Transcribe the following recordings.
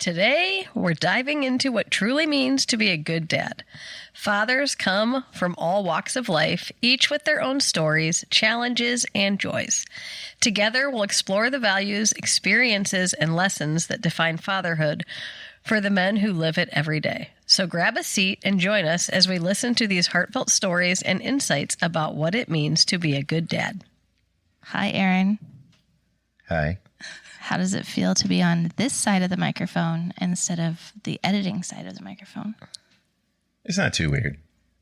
Today, we're diving into what truly means to be a good dad. Fathers come from all walks of life, each with their own stories, challenges, and joys. Together, we'll explore the values, experiences, and lessons that define fatherhood for the men who live it every day. So grab a seat and join us as we listen to these heartfelt stories and insights about what it means to be a good dad. Hi, Aaron. Hi. How does it feel to be on this side of the microphone instead of the editing side of the microphone? It's not too weird.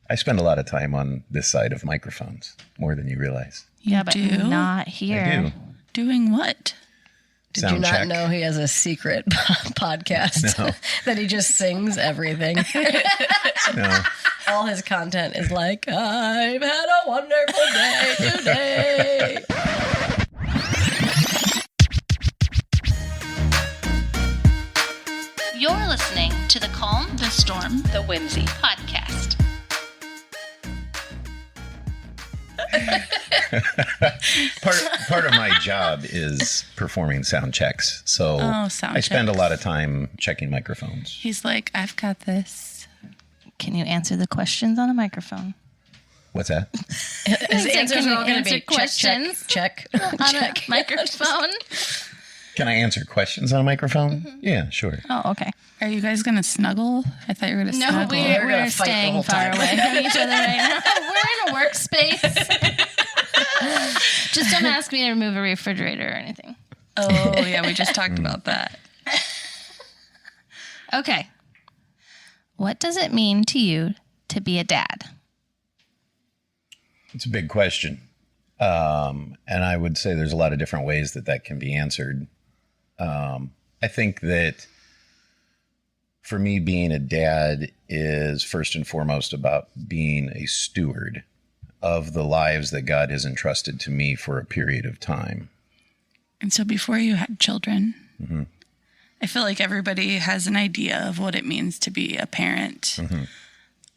I spend a lot of time on this side of microphones, more than you realize. Yeah, but do? not here. I do. Doing what? Did Sound you not check. know he has a secret podcast No. that he just sings everything? No. All his content is like, I've had a wonderful day today. You're listening to the Calm, The Storm. The whimsy. podcast. Part of my job is performing sound checks. So sound I spend a checks. lot of time checking microphones. He's like, I've got this. Can you answer the questions on a microphone? What's that? His answers Can are you all going to answer be questions check. On a microphone? Can I answer questions on a microphone? Mm-hmm. Yeah, sure. Oh, okay. Are you guys going to snuggle? I thought you were going to No, snuggle. We're gonna we're fight the staying whole far time. away from each other right now. We're in a workspace. Just don't ask me to remove a refrigerator or anything. Oh, yeah, we just talked about that. Okay. What does it mean to you to be a dad? It's a big question. And I would say there's a lot of different ways that can be answered. I think that for me, being a dad is first and foremost about being a steward of the lives that God has entrusted to me for a period of time. And so before you had children, Mm-hmm. I feel like everybody has an idea of what it means to be a parent. Mm-hmm.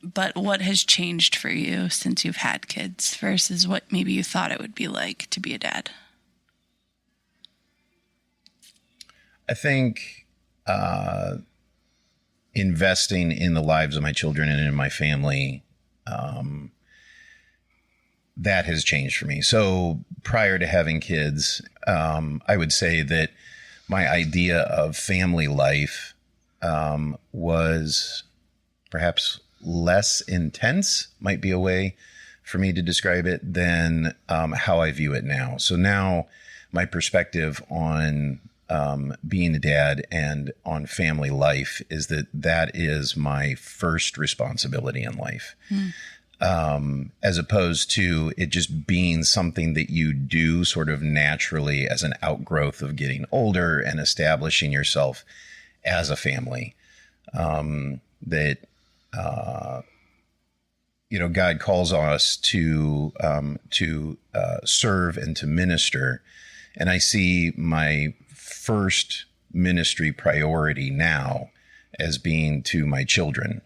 But what has changed for you since you've had kids versus what maybe you thought it would be like to be a dad? I think investing in the lives of my children and in my family, that has changed for me. So prior to having kids, I would say that my idea of family life was perhaps less intense, might be a way for me to describe it, than how I view it now. So now my perspective on being a dad and on family life is that is my first responsibility in life. As opposed to it just being something that you do sort of naturally as an outgrowth of getting older and establishing yourself as a family. God calls us to serve and to minister. And I see my first ministry priority now as being to my children.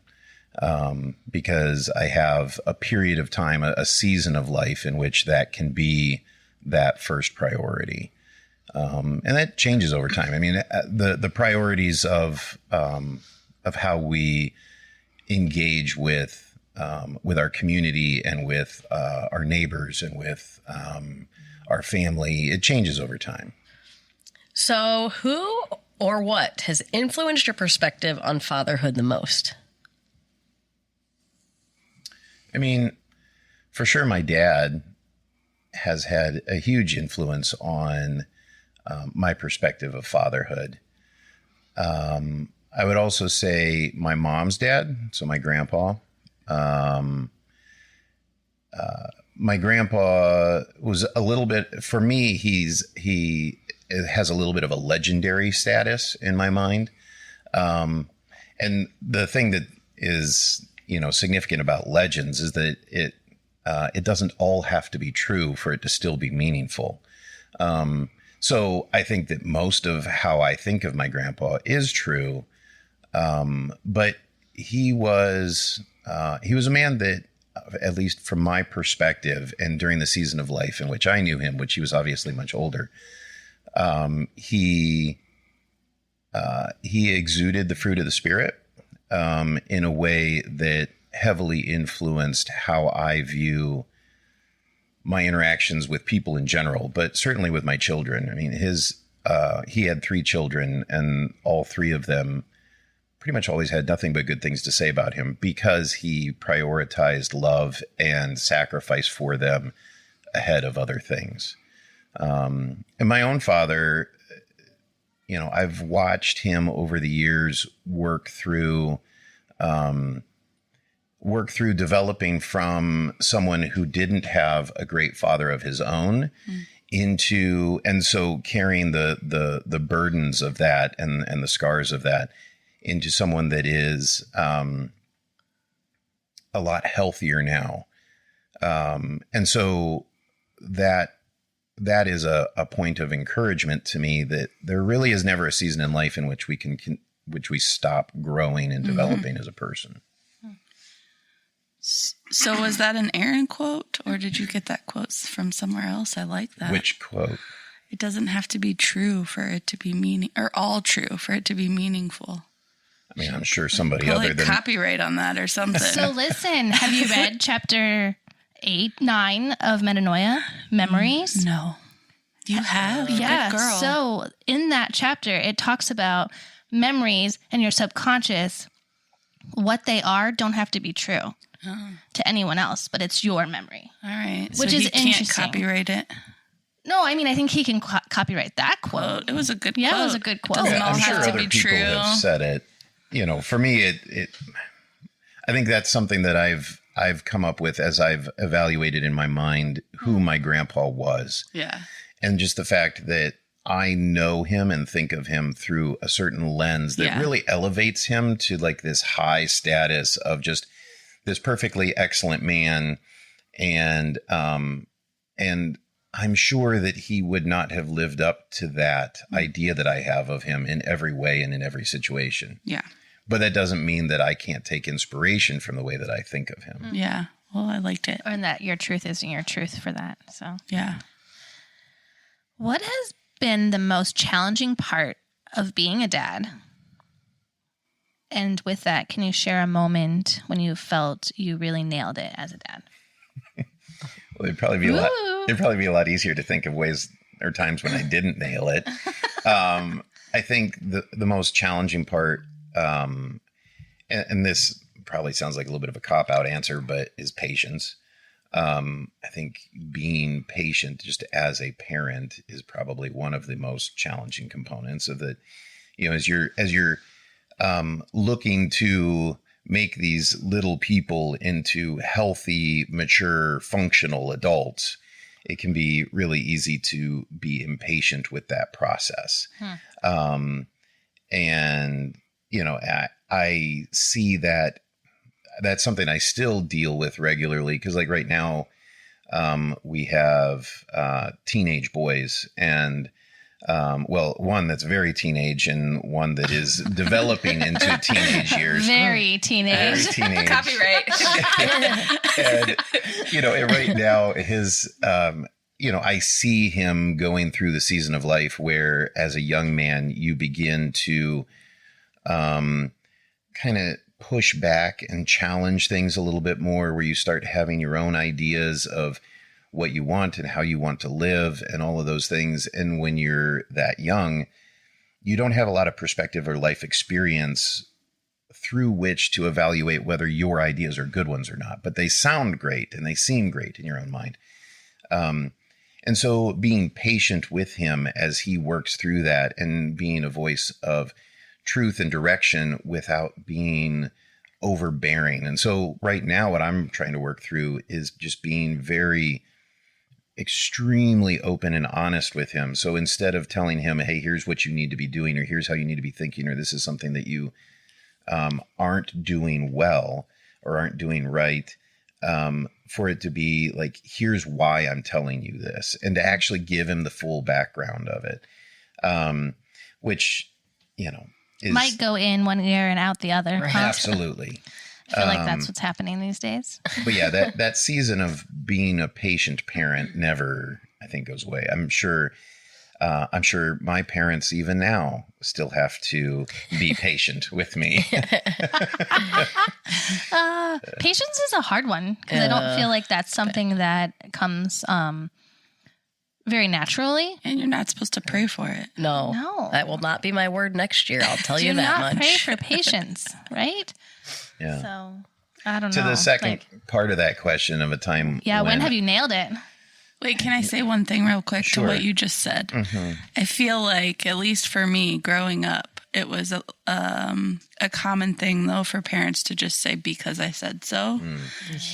Because I have a period of time, a season of life in which that can be that first priority. And that changes over time. I mean, the priorities of how we engage with our community and with our neighbors and with our family, it changes over time. So who or what has influenced your perspective on fatherhood the most? I mean, for sure, my dad has had a huge influence on my perspective of fatherhood. I would also say my mom's dad, so my grandpa. My grandpa was a little bit, for me, he has a little bit of a legendary status in my mind. And the thing that is, significant about legends is that it doesn't all have to be true for it to still be meaningful. So I think that most of how I think of my grandpa is true. But he was a man that, at least from my perspective, and during the season of life in which I knew him, which he was obviously much older, he he exuded the fruit of the Spirit in a way that heavily influenced how I view my interactions with people in general, but certainly with my children. I mean, he had 3 children, and all 3 of them pretty much always had nothing but good things to say about him because he prioritized love and sacrifice for them ahead of other things. And my own father, I've watched him over the years work through developing from someone who didn't have a great father of his own and so carrying the burdens of that and the scars of that into someone that is a lot healthier now. And so that is a point of encouragement to me, that there really is never a season in life in which we stop growing and developing as a person. So was that an Aaron quote, or did you get that quote from somewhere else? I like that. Which quote? It doesn't have to be true for it to be or all true for it to be meaningful. I mean, I'm sure somebody Put other like than copyright on that or something. So listen, have you read chapter 8, 9 of Metanoia, Memories? No. You have? Yeah. Good girl. So in that chapter, it talks about memories and your subconscious. What they are don't have to be true to anyone else, but it's your memory. All right. Which so is he can't interesting. copyright it. No, I mean, I think he can copyright that quote. Well, it was a good quote. Yeah, it was a good quote. Doesn't all I'm sure have to other be people true. have said it. For me, I think that's something that I've come up with as I've evaluated in my mind who my grandpa was. Yeah. And just the fact that I know him and think of him through a certain lens that really elevates him to like this high status of just this perfectly excellent man. And I'm sure that he would not have lived up to that idea that I have of him in every way and in every situation. Yeah. But that doesn't mean that I can't take inspiration from the way that I think of him. Yeah. Well, I liked it. And that your truth isn't your truth for that. So, Yeah. what has been the most challenging part of being a dad? And with that, can you share a moment when you felt you really nailed it as a dad? Well, it'd probably be a lot easier to think of ways or times when I didn't nail it. I think the most challenging part, and this probably sounds like a little bit of a cop-out answer, but is patience. I think being patient just as a parent is probably one of the most challenging components of it. As you're looking to make these little people into healthy, mature, functional adults, it can be really easy to be impatient with that process. And, I see that that's something I still deal with regularly because like right now we have teenage boys and one that's very teenage and one that is developing into teenage years. Very teenage. Very teenage. Copyright. And right now his, I see him going through the season of life where as a young man, you begin to kind of push back and challenge things a little bit more, where you start having your own ideas of what you want and how you want to live and all of those things. And when you're that young, you don't have a lot of perspective or life experience through which to evaluate whether your ideas are good ones or not, but they sound great and they seem great in your own mind. And so being patient with him as he works through that and being a voice of truth and direction without being overbearing. And so right now, what I'm trying to work through is just being very extremely open and honest with him. So instead of telling him, hey, here's what you need to be doing, or here's how you need to be thinking, or this is something that you aren't doing well or aren't doing right, for it to be like, here's why I'm telling you this, and to actually give him the full background of it, which, might go in one ear and out the other. Huh? Absolutely. I feel like that's what's happening these days. But yeah, that season of being a patient parent never, I think, goes away. I'm sure I'm sure my parents even now still have to be patient with me. Patience is a hard one because I don't feel like that's something that comes very naturally. And you're not supposed to pray for it. No. That will not be my word next year. I'll tell Do you that not much. pray for patience, right? Yeah. So I don't know. To the second part of that question of a time. Yeah, when have you nailed it? Wait, can I say one thing real quick Sure. to what you just said? I feel like, at least for me growing up, it was a common thing, though, for parents to just say, because I said so,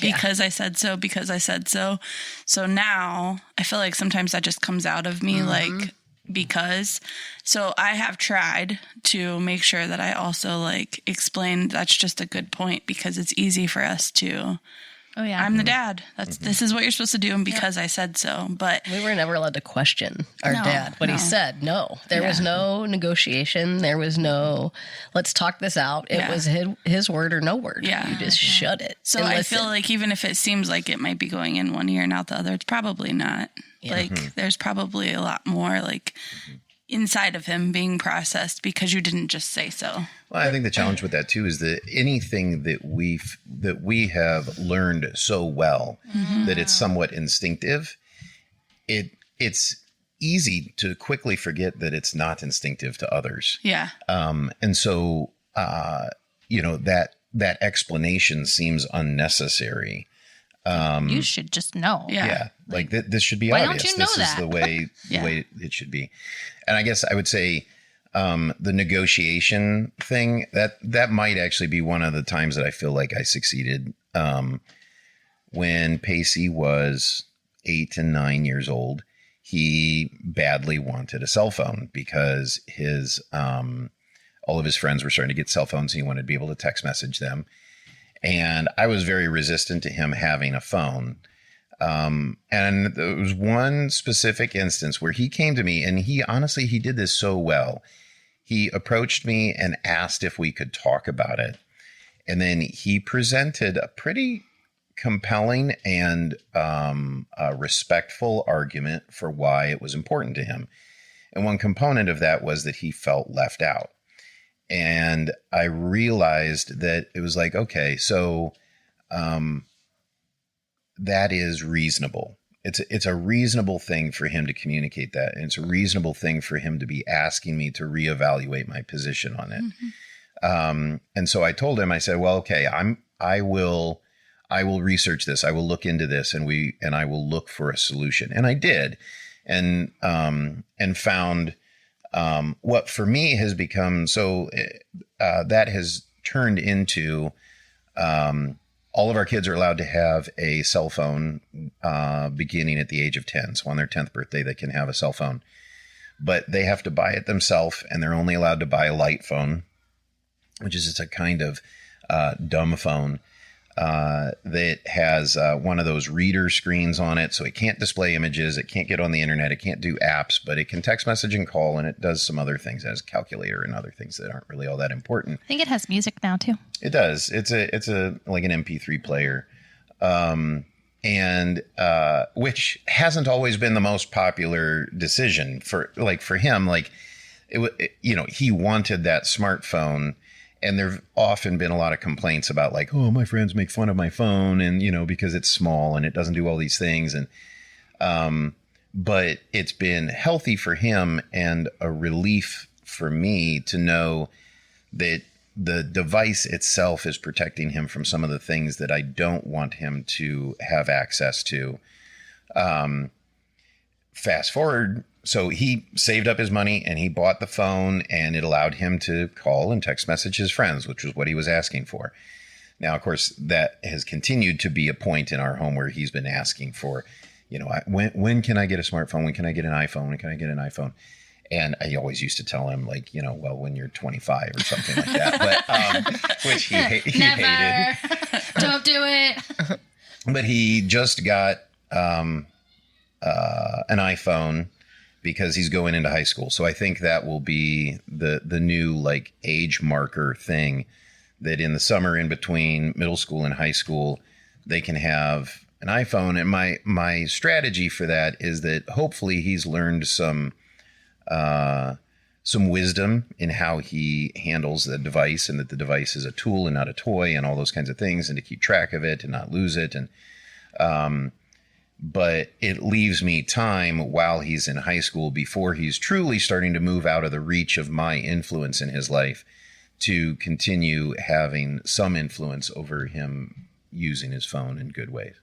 because I said so, because I said so. So now I feel like sometimes that just comes out of me, like, because. So I have tried to make sure that I also, like, explain that's just a good point, because it's easy for us to... Oh yeah, I'm the dad. This is what you're supposed to do, and because I said so. But We were never allowed to question our dad. What he said, no. There was no negotiation. There was no, let's talk this out. It was his word or no word. Yeah. You just shut it. so and I listen. feel like even if it seems like it might be going in one ear and out the other, it's probably not. Like there's probably a lot more like inside of him being processed because you didn't just say so. Well, I think the challenge with that too is that anything that we have learned so well that it's somewhat instinctive, it's easy to quickly forget that it's not instinctive to others. Yeah. And so that explanation seems unnecessary. you should just know. Yeah. Like this should be Why obvious. don't you know This that? is the way it should be. And I guess I would say the negotiation thing that might actually be one of the times that I feel like I succeeded. When Pacey was 8 and 9 years old, he badly wanted a cell phone because his all of his friends were starting to get cell phones, and he wanted to be able to text message them. And I was very resistant to him having a phone. And there was one specific instance where he came to me, and he did this so well. He approached me and asked if we could talk about it. And then he presented a pretty compelling and respectful argument for why it was important to him. And one component of that was that he felt left out. And I realized that it was like, okay, so that is reasonable. It's a reasonable thing for him to communicate that. And it's a reasonable thing for him to be asking me to reevaluate my position on it. And so I told him, I said, well, okay, I will research this. I will look into this, and I will look for a solution. And I did, and found what for me has become that has turned into all of our kids are allowed to have a cell phone beginning at the age of 10. So on their 10th birthday, they can have a cell phone, but they have to buy it themselves, and they're only allowed to buy a light phone, which is just a kind of dumb phone that has one of those reader screens on it. So it can't display images. It can't get on the internet. It can't do apps, but it can text message and call, and it does some other things. It has a calculator and other things that aren't really all that important. I think it has music now too. It does. It's a like an MP3 player. Which hasn't always been the most popular decision for him. He wanted that smartphone. And there've often been a lot of complaints about like, oh, my friends make fun of my phone, and because it's small and it doesn't do all these things. And but it's been healthy for him and a relief for me to know that the device itself is protecting him from some of the things that I don't want him to have access to. Fast forward. So he saved up his money and he bought the phone, and it allowed him to call and text message his friends, which was what he was asking for. Now, of course, that has continued to be a point in our home where he's been asking for, when can I get a smartphone? When can I get an iPhone? When can I get an iPhone? And I always used to tell him well, when you're 25 or something like that, but which he hated. Don't do it. But he just got an iPhone because he's going into high school. So I think that will be the new age marker thing, that in the summer in between middle school and high school, they can have an iPhone. And my strategy for that is that hopefully he's learned some some wisdom in how he handles the device, and that the device is a tool and not a toy, and all those kinds of things, and to keep track of it and not lose it. And but it leaves me time while he's in high school, before he's truly starting to move out of the reach of my influence in his life, to continue having some influence over him using his phone in good ways.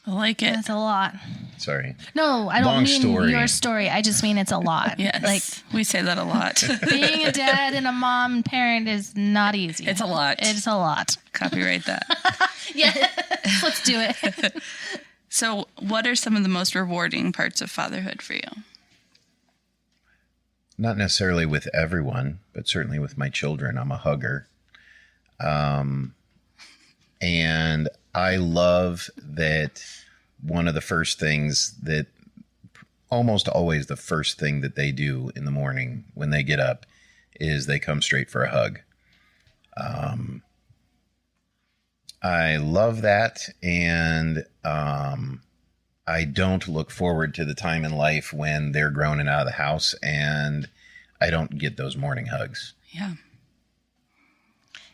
I like it. That's a lot. Sorry. No, I don't Long mean story. your story. I just mean it's a lot. Yes. Like, we say that a lot. being a dad and a mom and parent is not easy. It's a lot. It's a lot. Copyright that. Yeah. Let's do it. So what are some of the most rewarding parts of fatherhood for you? Not necessarily with everyone, but certainly with my children. I'm a hugger. And I love that one of the first things that, almost always the first thing that they do in the morning when they get up, is they come straight for a hug. I love that. And I don't look forward to the time in life when they're grown and out of the house and I don't get those morning hugs. Yeah.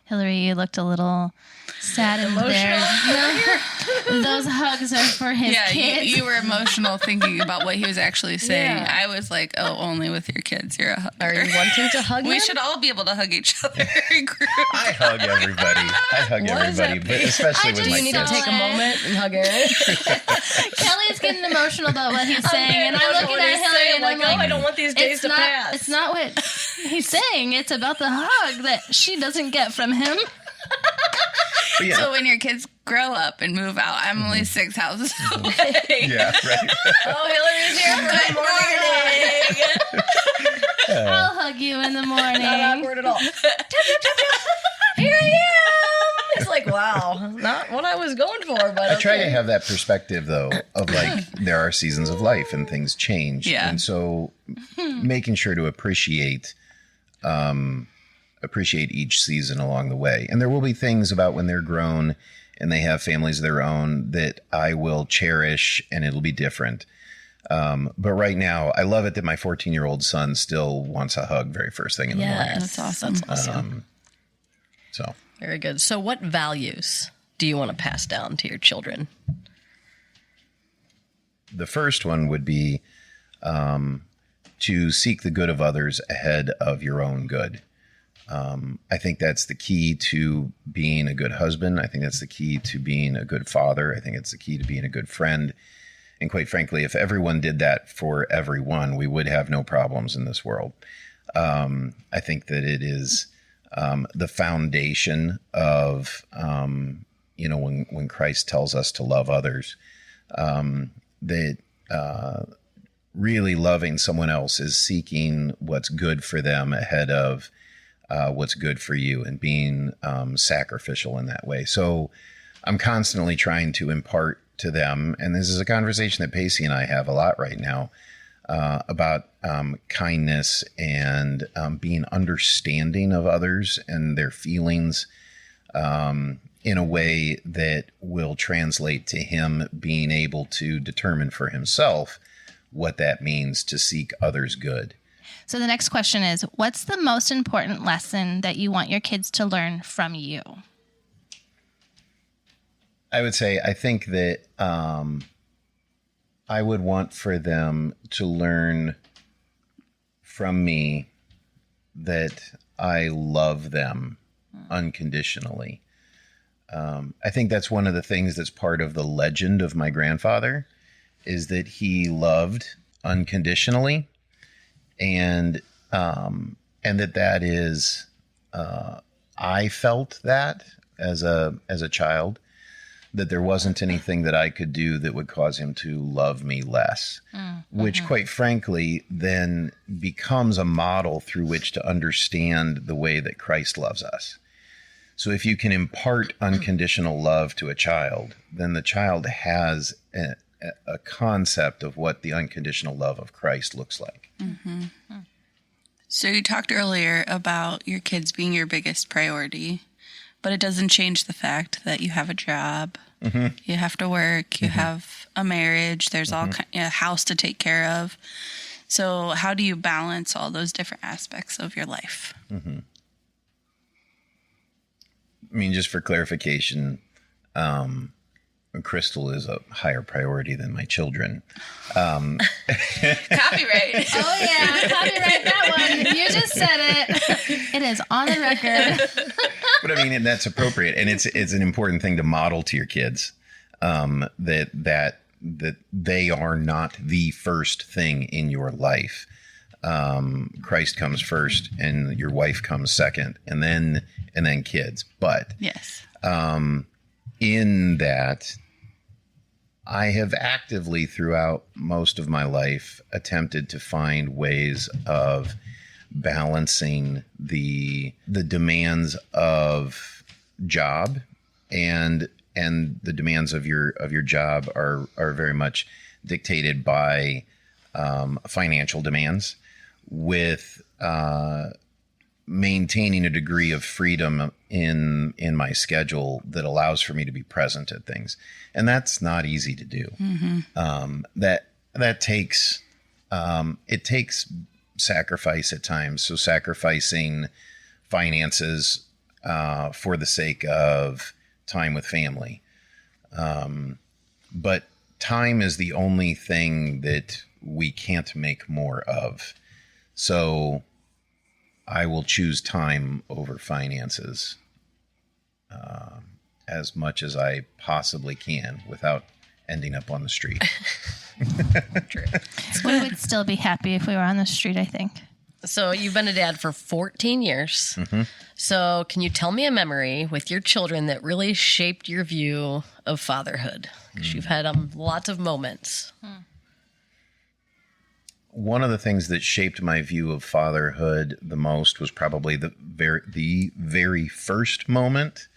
Hillary, you looked a little sad and there. No, those hugs are for his kids. You were emotional thinking about what he was actually saying. Yeah. I was like, oh, only with your kids. You're a hugger. Are you wanting to hug We him? should all be able to hug each other in group. I hug everybody. What does that But especially with just my You need to kids. take a moment and hug Aaron. Kelly's getting emotional about what he's saying, very and I'm emotional looking when at he's Hillary, saying, and I'm like, like, oh, I don't want these days to pass. It's not what he's saying. It's about the hug that she doesn't get from him. But yeah, So when your kids grow up and move out, I'm only 6 houses away. yeah, right. Oh, Hillary's here for the morning. I'll hug you in the morning. Not awkward at all. Tap, tap, tap, tap. Here I am. It's like, wow, not what I was going for, but I try okay. to have that perspective, though, of like, there are seasons of life and things change. Yeah. And so making sure to appreciate each season along the way. And there will be things about when they're grown and they have families of their own that I will cherish, and it'll be different. But right now, I love it that my 14-year-old son still wants a hug very first thing in the morning. That's awesome. So Very good. So what values do you want to pass down to your children? the first one would be to seek the good of others ahead of your own good. I think that's the key to being a good husband. I think that's the key to being a good father. I think it's the key to being a good friend. And quite frankly, if everyone did that for everyone, we would have no problems in this world. I think that it is the foundation of, when Christ tells us to love others, that really loving someone else is seeking what's good for them ahead of what's good for you, and being sacrificial in that way. So I'm constantly trying to impart to them, and this is a conversation that Pacey and I have a lot right now, about kindness and being understanding of others and their feelings in a way that will translate to him being able to determine for himself what that means to seek others' good. So the next question is, what's the most important lesson that you want your kids to learn from you? I would say, I think that I would want for them to learn from me that I love them unconditionally. I think that's one of the things that's part of the legend of my grandfather, is that he loved unconditionally. And that is, I felt that as a child, that there wasn't anything that I could do that would cause him to love me less, which quite frankly then becomes a model through which to understand the way that Christ loves us. So if you can impart unconditional love to a child, then the child has a concept of what the unconditional love of Christ looks like. Mm-hmm. So you talked earlier about your kids being your biggest priority, but it doesn't change the fact that you have a job, you have to work, you have a marriage, there's a house to take care of. So how do you balance all those different aspects of your life? I mean, just for clarification, Crystal is a higher priority than my children. Copyright. Oh, yeah. Copyright that one. You just said it. It is on the record. But I mean, and that's appropriate. And it's an important thing to model to your kids, that they are not the first thing in your life. Christ comes first and your wife comes second, and then kids. But Yes. in that, I have actively throughout most of my life attempted to find ways of balancing the demands of job, and the demands of your job are very much dictated by financial demands, with maintaining a degree of freedom in my schedule that allows for me to be present at things. And that's not easy to do. That takes, it takes sacrifice at times. So sacrificing finances, for the sake of time with family. But time is the only thing that we can't make more of. So I will choose time over finances as much as I possibly can without ending up on the street. True. We would still be happy if we were on the street, I think. So you've been a dad for 14 years. So can you tell me a memory with your children that really shaped your view of fatherhood? Because you've had lots of moments. One of the things that shaped my view of fatherhood the most was probably the very first moment.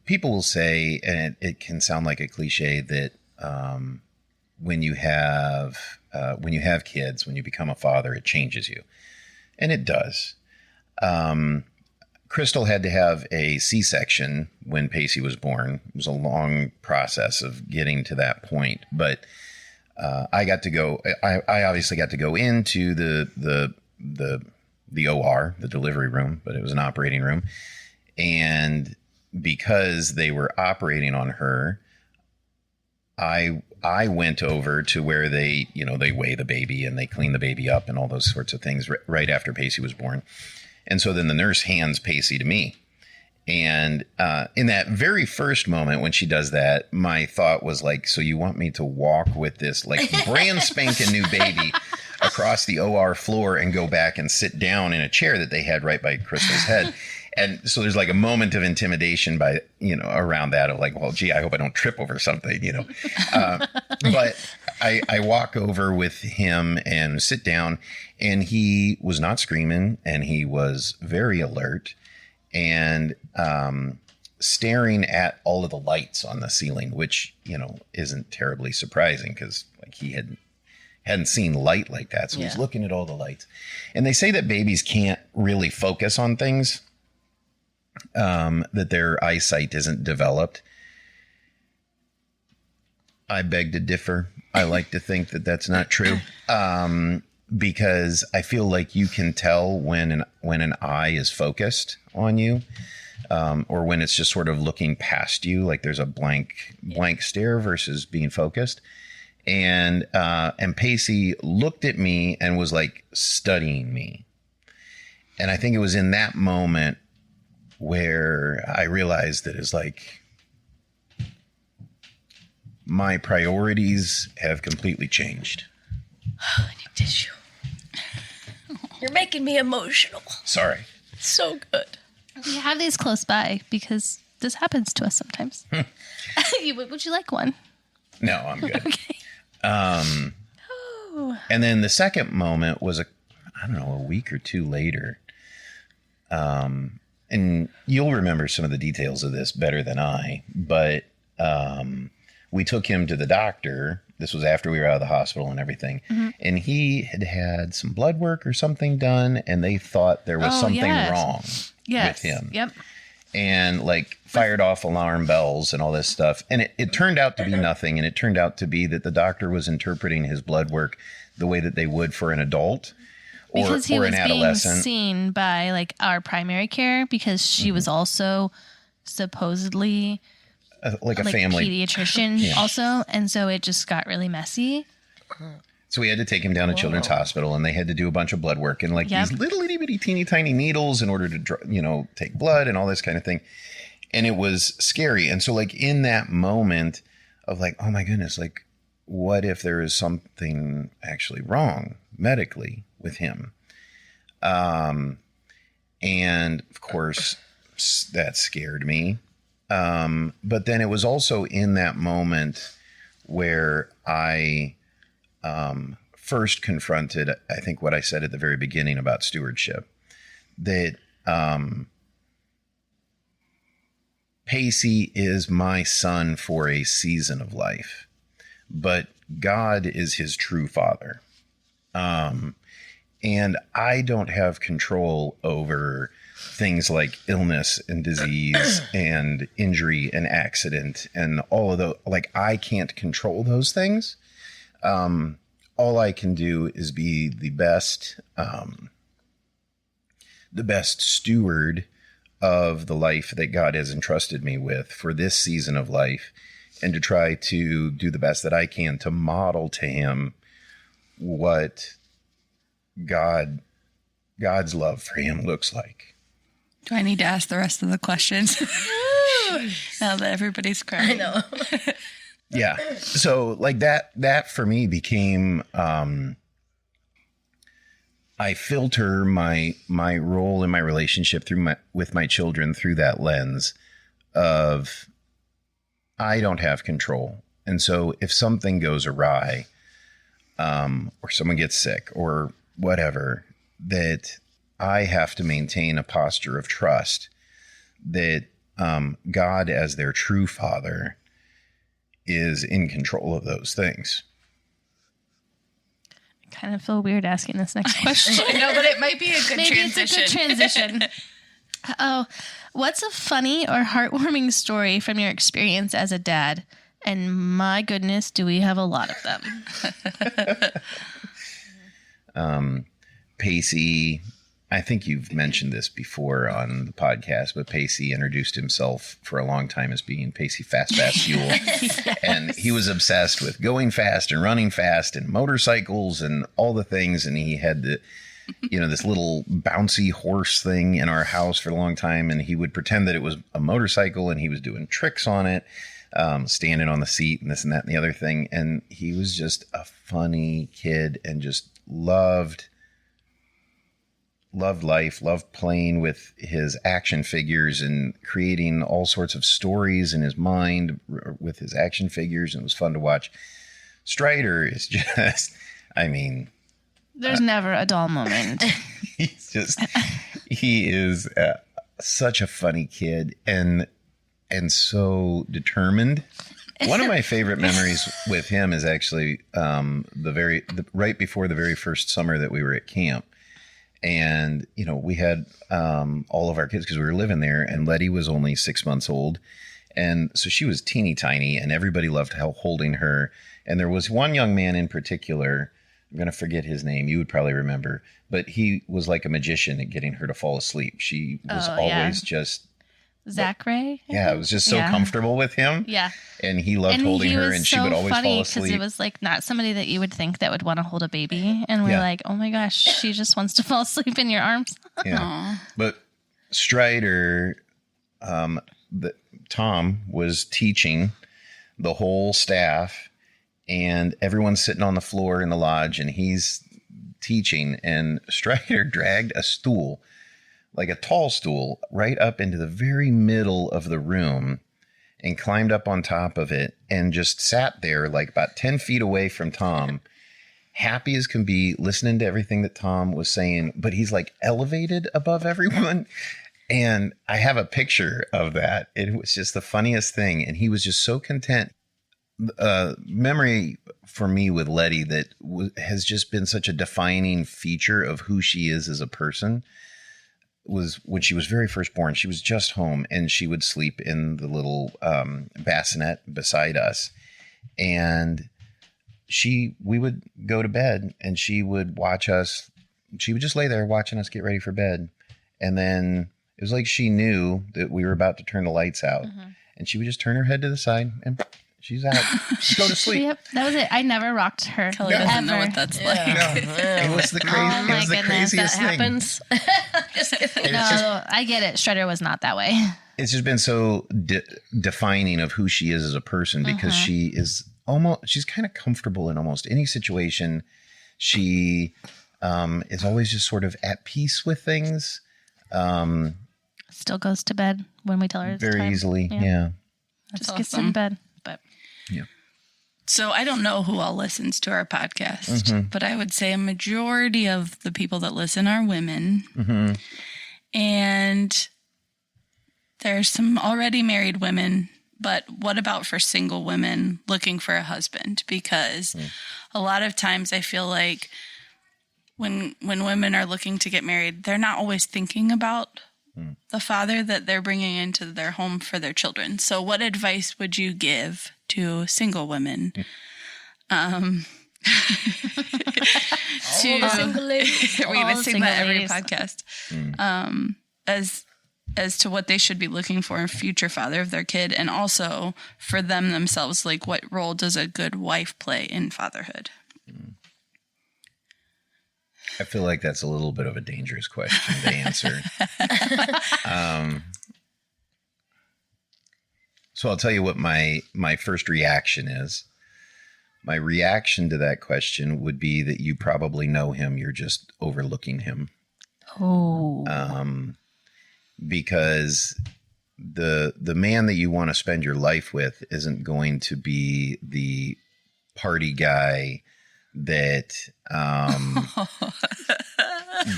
People will say, and it can sound like a cliche, that when you have kids, when you become a father, it changes you, and it does. Crystal had to have a C-section when Pacey was born. It was a long process of getting to that point, but I got to go. I obviously got to go into the OR, the delivery room, but it was an operating room, and because they were operating on her, I went over to where they weigh the baby and they clean the baby up and all those sorts of things right after Pacey was born, and so then the nurse hands Pacey to me. And in that very first moment when she does that, my thought was like, so you want me to walk with this like brand spanking new baby across the OR floor and go back and sit down in a chair that they had right by Crystal's head? And so there's like a moment of intimidation by, around that of like, well, gee, I hope I don't trip over something, But I walk over with him and sit down, and he was not screaming, and he was very alert and staring at all of the lights on the ceiling, which, isn't terribly surprising because like he hadn't seen light like that. So he's looking at all the lights. And they say that babies can't really focus on things, that their eyesight isn't developed. I beg to differ. I like to think that that's not true. Because I feel like you can tell when an eye is focused on you, or when it's just sort of looking past you, like there's a blank stare versus being focused. And Pacey looked at me and was like studying me. And I think it was in that moment where I realized that it's like my priorities have completely changed. I need tissue. You're making me emotional. Sorry. So good. We have these close by because this happens to us sometimes. Would you like one? No, I'm good. Okay. And then the second moment was a week or two later. And you'll remember some of the details of this better than I, but we took him to the doctor. This was after we were out of the hospital and everything. Mm-hmm. And he had some blood work or something done, and they thought there was something wrong with him. Yep. and like fired off alarm bells and all this stuff. And it turned out to be nothing. And it turned out to be that the doctor was interpreting his blood work the way that they would for an adult because he or was an adolescent. being seen by like our primary care because she was also supposedly like a family pediatrician also. And so it just got really messy. So we had to take him down to Children's Hospital, and they had to do a bunch of blood work and like these little itty bitty teeny tiny needles in order to, take blood and all this kind of thing. And it was scary. And so like in that moment of like, oh my goodness, like what if there is something actually wrong medically with him? And of course that scared me. But then it was also in that moment where I first confronted, I think, what I said at the very beginning about stewardship, that Pacey is my son for a season of life, but God is his true father. And I don't have control over things like illness and disease and injury and accident and all of those. Like, I can't control those things. All I can do is be the best steward of the life that God has entrusted me with for this season of life, and to try to do the best that I can to model to him what God's love for him looks like. Do I need to ask the rest of the questions? Now that everybody's crying. I know. Yeah. So like that for me became, I filter my role in my relationship with my children through that lens of I don't have control. And so if something goes awry, or someone gets sick or whatever, that I have to maintain a posture of trust that, God as their true father is in control of those things. I kind of feel weird asking this next question. No, but it might be a good transition. It's a good transition. What's a funny or heartwarming story from your experience as a dad? And my goodness, do we have a lot of them? Pacey, I think you've mentioned this before on the podcast, but Pacey introduced himself for a long time as being Pacey Fast Fuel. Yes. And he was obsessed with going fast and running fast and motorcycles and all the things. And he had this little bouncy horse thing in our house for a long time. And he would pretend that it was a motorcycle and he was doing tricks on it, standing on the seat and this and that and the other thing. And he was just a funny kid and just loved life, loved playing with his action figures and creating all sorts of stories in his mind with his action figures. And it was fun to watch. Strider is just, there's never a dull moment. He is such a funny kid and so determined. One of my favorite memories with him is actually right before the very first summer that we were at camp. And, we had all of our kids because we were living there, and Letty was only 6 months old. And so she was teeny tiny, and everybody loved holding her. And there was one young man in particular, I'm going to forget his name. You would probably remember, but he was like a magician at getting her to fall asleep. She was always just... Zach Ray? Yeah, it was just so comfortable with him. Yeah. And he loved holding her, and she would always fall asleep. Because it was like not somebody that you would think that would want to hold a baby. And we're like, oh my gosh, she just wants to fall asleep in your arms. Yeah. But Strider, Tom was teaching the whole staff, and everyone's sitting on the floor in the lodge, and he's teaching, and Strider dragged a stool, like a tall stool, right up into the very middle of the room and climbed up on top of it and just sat there like about 10 feet away from Tom, happy as can be, listening to everything that Tom was saying, but he's like elevated above everyone. And I have a picture of that. It was just the funniest thing. And he was just so content. Memory for me with Letty that has just been such a defining feature of who she is as a person was when she was very first born. She was just home, and she would sleep in the little bassinet beside us, and we would go to bed, and she would watch us. She would just lay there watching us get ready for bed, and then it was like she knew that we were about to turn the lights out, and she would just turn her head to the side and. She's out. She'd go to sleep. Yep, that was it. I never rocked her. Kelly doesn't know what that's like. It was the craziest thing. Happens. No, I get it. Shredder was not that way. It's just been so defining of who she is as a person, because she's kind of comfortable in almost any situation. She is always just sort of at peace with things. Still goes to bed when we tell her it's very time. easily. Yeah. Just That's gets awesome. in bed. But Yeah. So I don't know who all listens to our podcast, but I would say a majority of the people that listen are women. And there's some already married women, but what about for single women looking for a husband? Because a lot of times I feel like when women are looking to get married, they're not always thinking about the father that they're bringing into their home for their children. So what advice would you give to single women? To single ladies. we're going All to sing single that every ladies. podcast. As to what they should be looking for in future father of their kid, and also for them themselves, like what role does a good wife play in fatherhood? I feel like that's a little bit of a dangerous question to answer. So I'll tell you what my first reaction is. My reaction to that question would be that you probably know him. You're just overlooking him. Because the man that you want to spend your life with isn't going to be the party guy that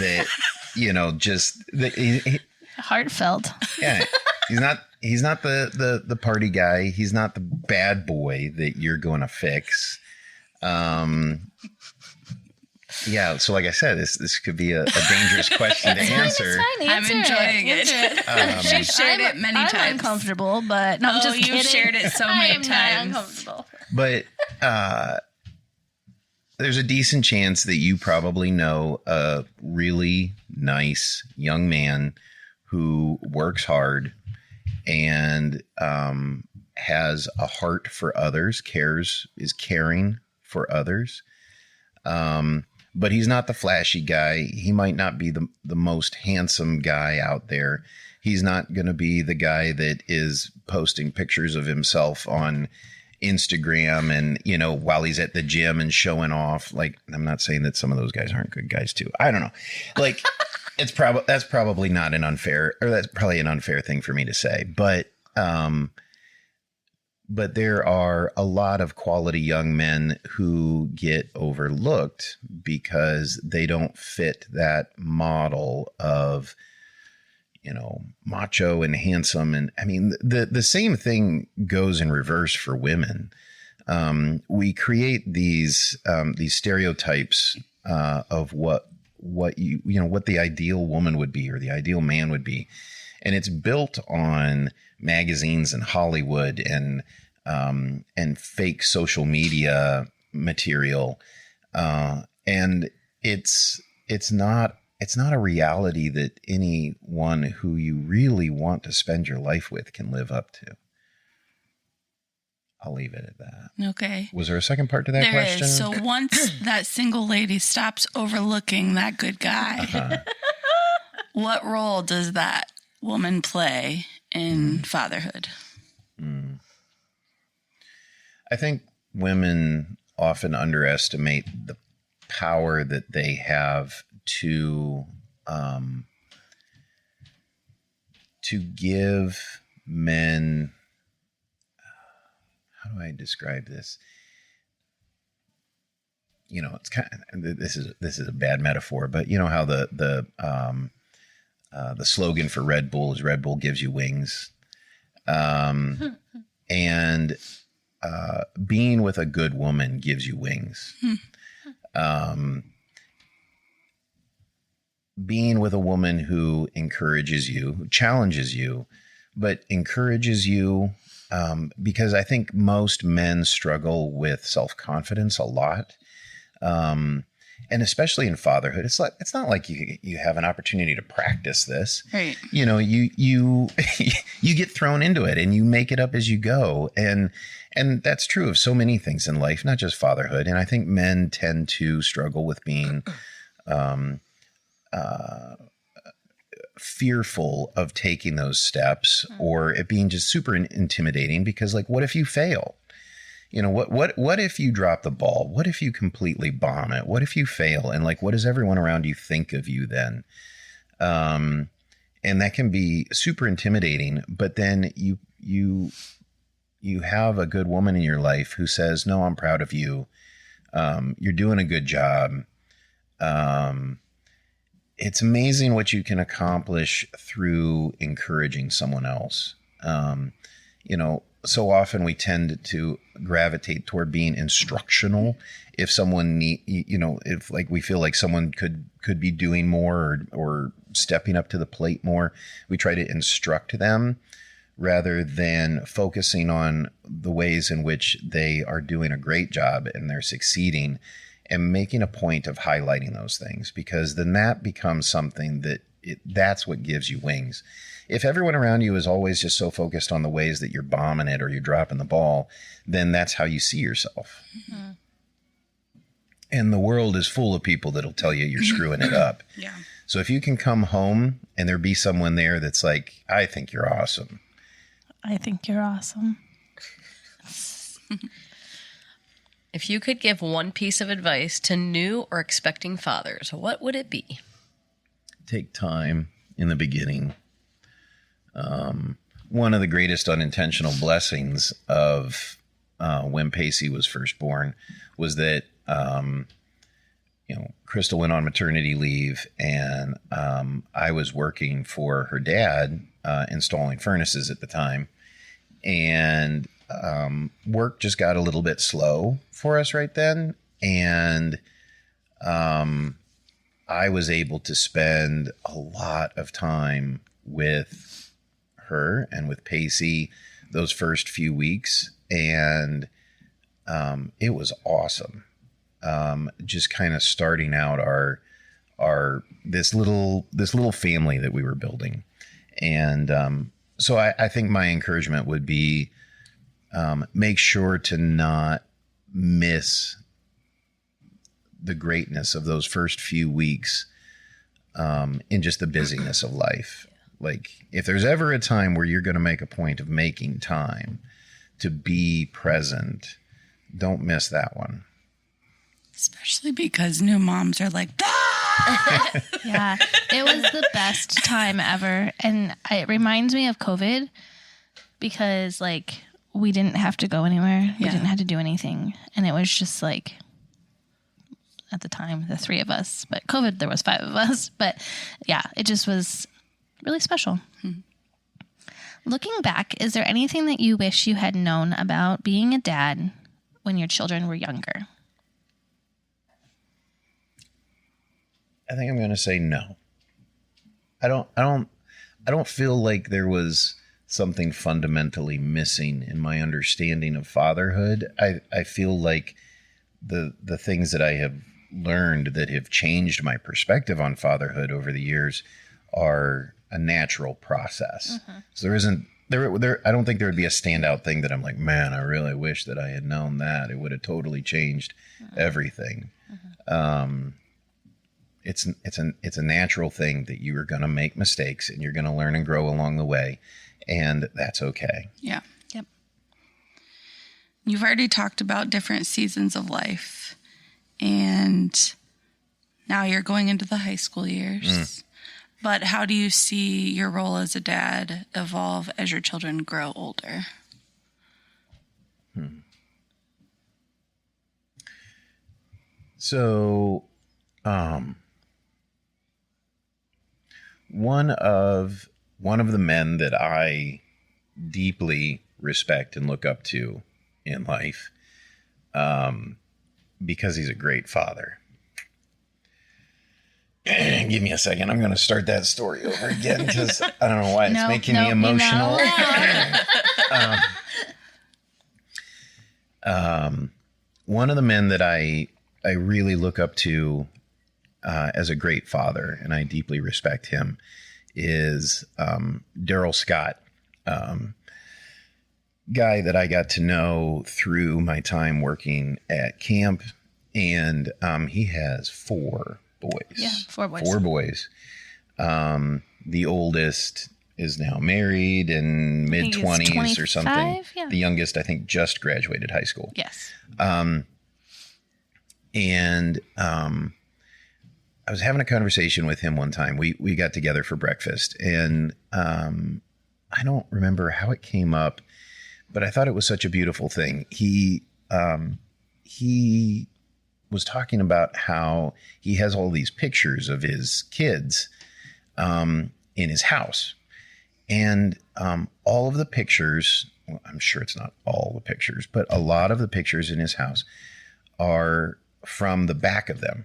that just heartfelt. yeah, he's not the party guy. He's not the bad boy that you're going to fix. Yeah, so like I said, this could be a dangerous question to answer. I'm enjoying it. She shared it many times. I'm uncomfortable, but no, I'm just kidding. You've shared it so many I am times. not uncomfortable. But there's a decent chance that you probably know a really nice young man who works hard and has a heart for others, is caring for others. But he's not the flashy guy. He might not be the most handsome guy out there. He's not going to be the guy that is posting pictures of himself on Instagram and, while he's at the gym and showing off. Like, I'm not saying that some of those guys aren't good guys too. I don't know. Like, that's probably not an unfair, or that's probably an unfair thing for me to say. But there are a lot of quality young men who get overlooked because they don't fit that model of, macho and handsome. And I mean, the same thing goes in reverse for women. We create these stereotypes of what the ideal woman would be or the ideal man would be. And it's built on magazines and Hollywood and fake social media material. And it's not a reality that anyone who you really want to spend your life with can live up to. I'll leave it at that. Okay. Was there a second part to that question? There is. So once that single lady stops overlooking that good guy, what role does that woman play in fatherhood? I think women often underestimate the power that they have to give men. How do I describe this? It's kind of, this is a bad metaphor, but you know how the slogan for Red Bull is "Red Bull gives you wings," and being with a good woman gives you wings. being with a woman who encourages you, who challenges you, but encourages you, because I think most men struggle with self-confidence a lot. And especially in fatherhood, it's not like you have an opportunity to practice this. Right. You know, you you get thrown into it and you make it up as you go. And that's true of so many things in life, not just fatherhood. And I think men tend to struggle with being fearful of taking those steps, or it being just super intimidating because, like, what if you fail? You know, what if you drop the ball? What if you completely bomb it? What if you fail? And like, what does everyone around you think of you then? And that can be super intimidating, but then you have a good woman in your life who says, no, I'm proud of you. You're doing a good job. It's amazing what you can accomplish through encouraging someone else. You know, so often we tend to gravitate toward being instructional. If someone if like we feel like someone could be doing more or stepping up to the plate more, we try to instruct them rather than focusing on the ways in which they are doing a great job and they're succeeding, and making a point of highlighting those things, because then that becomes something that's what gives you wings. If everyone around you is always just so focused on the ways that you're bombing it or you're dropping the ball, then that's how you see yourself. Mm-hmm. And the world is full of people that'll tell you you're screwing it up. Yeah. So if you can come home and there be someone there that's like, I think you're awesome. I think you're awesome. If you could give one piece of advice to new or expecting fathers, what would it be? Take time in the beginning. One of the greatest unintentional blessings of when Pacey was first born was that, Crystal went on maternity leave, and I was working for her dad, installing furnaces at the time. And work just got a little bit slow for us right then. And I was able to spend a lot of time with her and with Pacey those first few weeks. And it was awesome. Just kind of starting out this little family that we were building. And so I think my encouragement would be, make sure to not miss the greatness of those first few weeks in just the busyness of life. Like, if there's ever a time where you're going to make a point of making time to be present, don't miss that one. Especially because new moms are like, ah! Yeah, it was the best time ever. And it reminds me of COVID because, like, we didn't have to go anywhere. We didn't have to do anything. And it was just like, at the time, the three of us. But COVID, there was 5 of us. But yeah, it just was really special. Mm-hmm. Looking back, is there anything that you wish you had known about being a dad when your children were younger? I think I'm going to say no. I don't feel like there was something fundamentally missing in my understanding of fatherhood. I feel like the things that I have learned that have changed my perspective on fatherhood over the years are a natural process. Mm-hmm. So I don't think there would be a standout thing that I'm like, man, I really wish that I had known that. It would have totally changed everything. Mm-hmm. It's a natural thing that you are going to make mistakes and you're going to learn and grow along the way. And that's okay. Yeah. Yep. You've already talked about different seasons of life, and now you're going into the high school years. But how do you see your role as a dad evolve as your children grow older? So, one of the men that I deeply respect and look up to in life, because he's a great father, Give me a second. I'm going to start that story over again because I don't know why it's making me you're emotional. not One of the men that I really look up to as a great father, and I deeply respect him, is Daryl Scott, guy that I got to know through my time working at camp, and he has 4 boys. Yeah, 4 boys. 4 boys. The oldest is now married in mid-20s or something. Yeah. The youngest, I think, just graduated high school. Yes. And I was having a conversation with him one time. We got together for breakfast, and I don't remember how it came up, but I thought it was such a beautiful thing. He was talking about how he has all these pictures of his kids in his house. And all of the pictures, well, I'm sure it's not all the pictures, but a lot of the pictures in his house are from the back of them.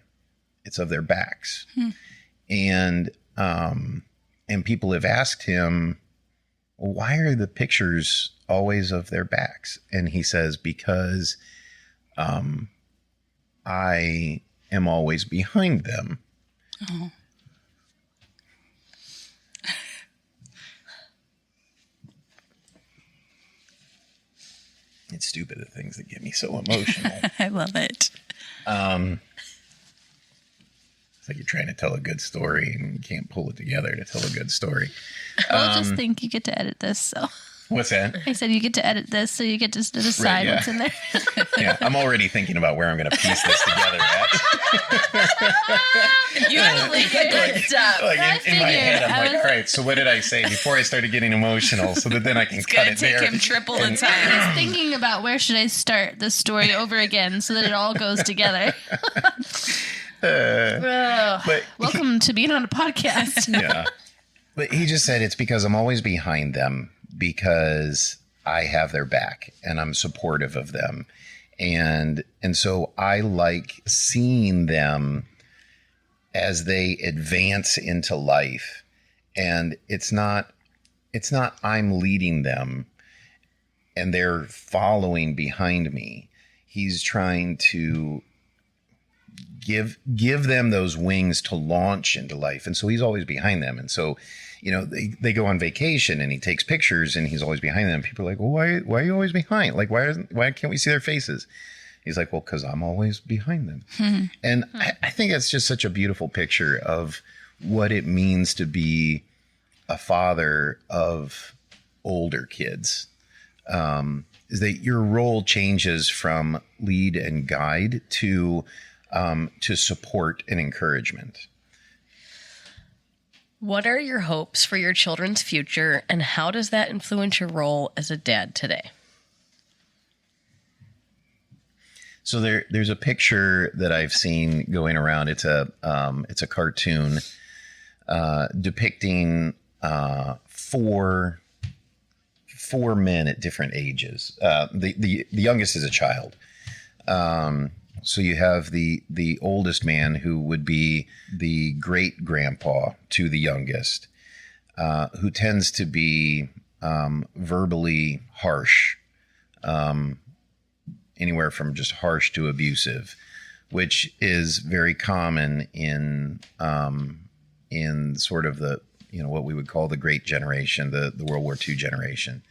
It's of their backs. And people have asked him, well, why are the pictures always of their backs? And he says, because I am always behind them. Oh. It's stupid, the things that get me so emotional. I love it. It's like you're trying to tell a good story and you can't pull it together to tell a good story. Well, just think you get to edit this. So What's that? I said you get to edit this, so you get to decide what's in there. Yeah, I'm already thinking about where I'm going to piece this together at. You really good stuff. Like in my head, I'm like, was- all right, so what did I say before I started getting emotional so that then I can cut Gonna it take there? him triple the I time. was thinking about where should I start the story over again so that it all goes together. But Welcome to being on a podcast. yeah. But he just said it's because I'm always behind them because I have their back and I'm supportive of them. And so I like seeing them as they advance into life. And it's not I'm leading them and they're following behind me. He's trying to give them those wings to launch into life. And so he's always behind them. And so, you know, they go on vacation and he takes pictures and he's always behind them. People are like, well, why are you always behind? Like, why can't we see their faces? He's like, well, because I'm always behind them. And I think that's just such a beautiful picture of what it means to be a father of older kids. Is that your role changes from lead and guide to support and encouragement. What are your hopes for your children's future, and how does that influence your role as a dad today? So there's a picture that I've seen going around. It's a cartoon depicting four men at different ages. The youngest is a child. So you have the oldest man who would be the great grandpa to the youngest, who tends to be verbally harsh, anywhere from just harsh to abusive, which is very common in sort of the, you know, what we would call the Great Generation, the World War II generation.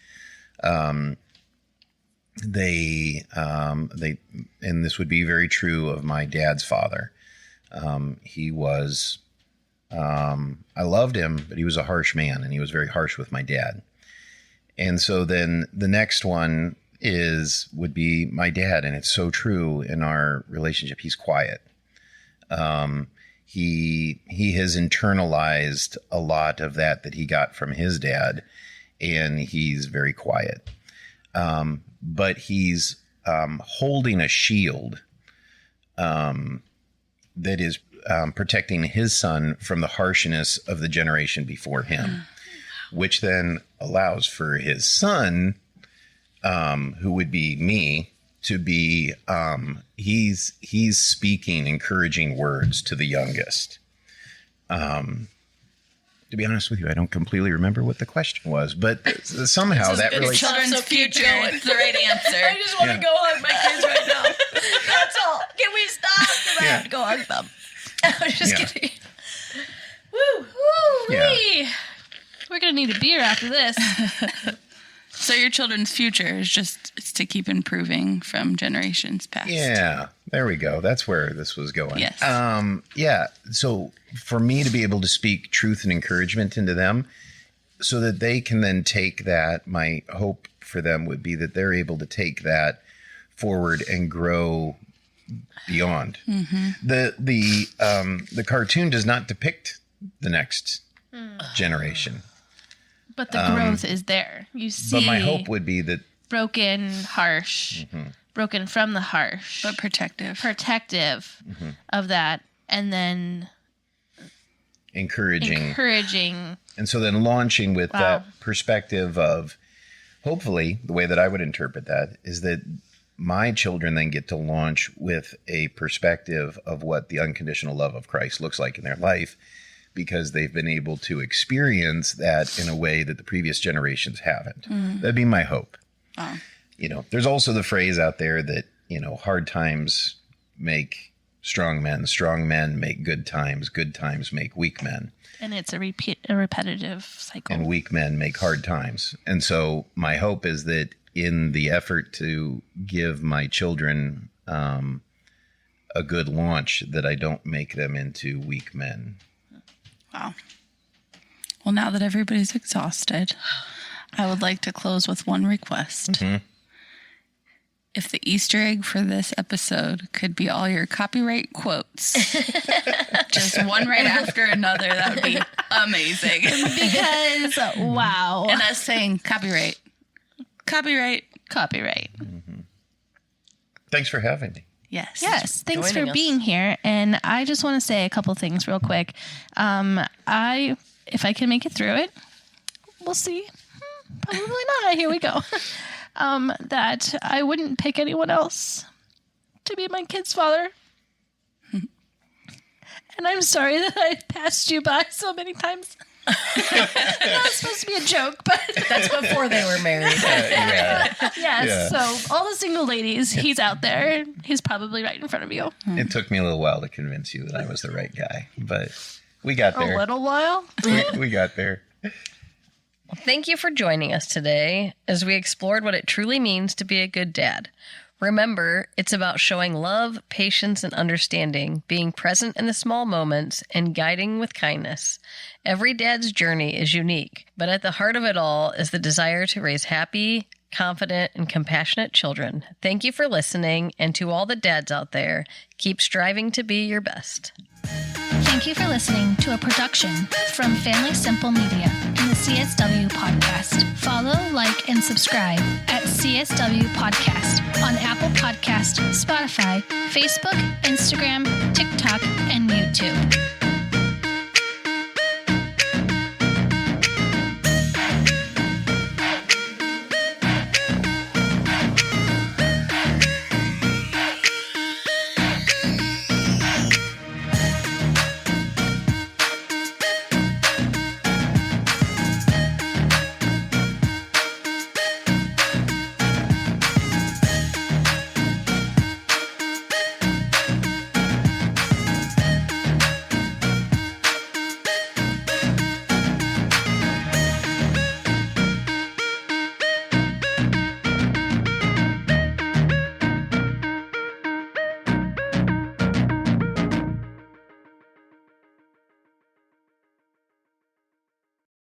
They and this would be very true of my dad's father. He was, I loved him, but he was a harsh man and he was very harsh with my dad. And so then the next one would be my dad. And it's so true in our relationship. He's quiet. He has internalized a lot of that he got from his dad, and he's very quiet. But he's holding a shield that is protecting his son from the harshness of the generation before him, which then allows for his son, who would be me, to be he's speaking encouraging words to the youngest. To be honest with you, I don't completely remember what the question was, but somehow that really... Children's future. It's the right answer. I just want to go hug my kids right now. That's all. Can we stop? Because I have to go hug them. I'm just kidding. Woo! Yeah. We're gonna need a beer after this. So your children's future is just it's to keep improving from generations past. Yeah, there we go. That's where this was going. Yes. Yeah. So for me to be able to speak truth and encouragement into them so that they can then take that, my hope for them would be that they're able to take that forward and grow beyond. Mm-hmm. The cartoon does not depict the next generation. But the growth is there. You see. But my hope would be that broken, harsh, broken from the harsh, But protective. Of that, and then encouraging. And so then launching with that perspective of, hopefully, the way that I would interpret that is that my children then get to launch with a perspective of what the unconditional love of Christ looks like in their life, because they've been able to experience that in a way that the previous generations haven't. That'd be my hope. Oh. There's also the phrase out there that, hard times make strong men make good times make weak men. And it's a repetitive cycle. And weak men make hard times. And so my hope is that in the effort to give my children a good launch, that I don't make them into weak men. Wow. Well, now that everybody's exhausted, I would like to close with one request. Mm-hmm. If the Easter egg for this episode could be all your copyright quotes, just one right after another, that would be amazing. Because, wow. And us saying copyright. Mm-hmm. Thanks for having me. Yes. Thanks for being here. And I just want to say a couple things real quick. If I can make it through it, we'll see. Probably not. Here we go. That I wouldn't pick anyone else to be my kid's father. And I'm sorry that I passed you by so many times. That was supposed to be a joke, but that's before they were married. Yes. Yeah. So all the single ladies, he's out there. He's probably right in front of you. It took me a little while to convince you that I was the right guy, but we got there. A little while? we got there. Thank you for joining us today as we explored what it truly means to be a good dad. Remember, it's about showing love, patience, and understanding, being present in the small moments, and guiding with kindness. Every dad's journey is unique, but at the heart of it all is the desire to raise happy, confident, and compassionate children. Thank you for listening, and to all the dads out there, keep striving to be your best. Thank you for listening to a production from Family Simple Media and the CSW Podcast. Follow, like, and subscribe at CSW Podcast on Apple Podcast, Spotify, Facebook, Instagram, TikTok, and YouTube.